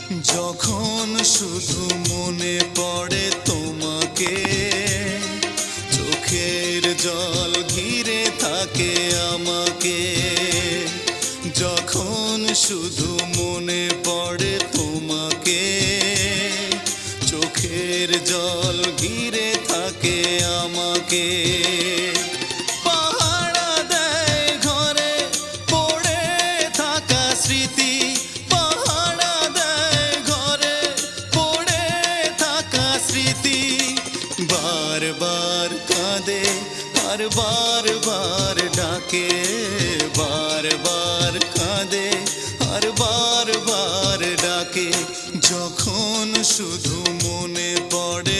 যখন শুধু মনে পড়ে তোমাকে, চোখের জল ঘিরে থাকে আমাকে। যখন শুধু মনে পড়ে তোমাকে, চোখের জল ঘিরে থাকে আমাকে। পাহারা দেয় ঘরে পড়ে থাকা স্মৃতি, পাহারা দেয় ঘরে পড়ে থাকা স্মৃতি। বারবার কাঁদে আর বারবার ডাকে, বারবার কাঁদে আর বারবার ডাকে। যখন শুধু মনে পড়ে